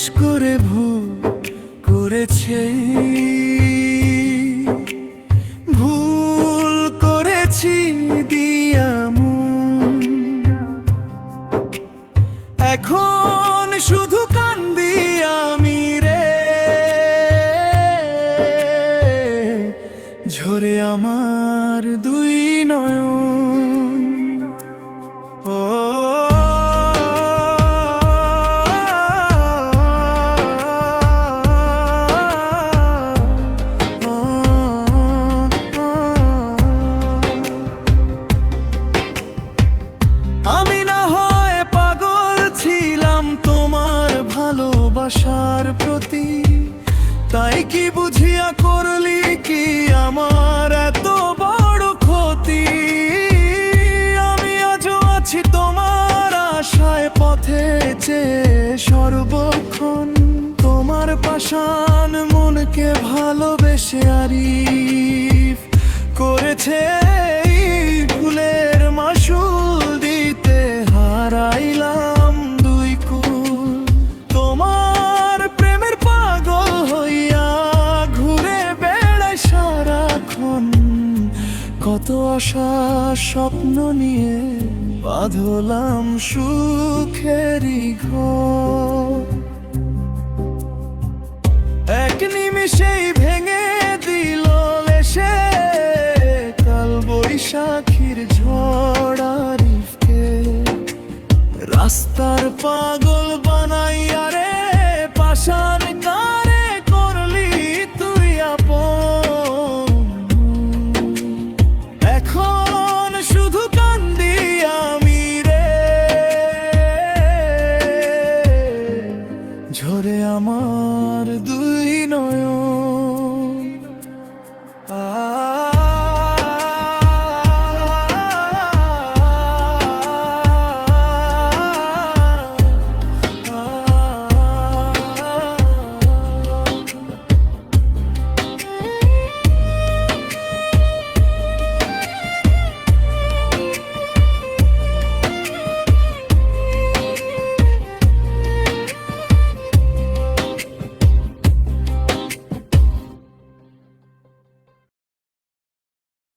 বিশ্বাস করে ভুল করেছে, ভুল করেছি দিয়া মন। এখন শুধু কান্দি আমি রে, ঝরে আমার দুই নয়ন। ও আমি না হয় পাগল ছিলাম তোমার ভালোবাসার প্রতি, তাই কি বুঝিয়া করলি কি আমার এত বড় ক্ষতি। আমি আজও আছি তোমার আশায় পথে চেয়ে সর্বক্ষণ, তোমার পাষাণ মনকে ভালোবেসে আরিফ করেছে এই ভুলের মাসুল দিতে হারাইলাম দুই কুল। তোমার প্রেমের পাগল হইয়া ঘুরে বেড়াই সারাক্ষণ, কত আশা স্বপ্ন নিয়ে বাঁধলাম সুখেরই ঘর। এক নিমিষেই ভেঙে দিল এসে কাল বৈশাখীর ঝড় আরিফকে, রাস্তার পাগল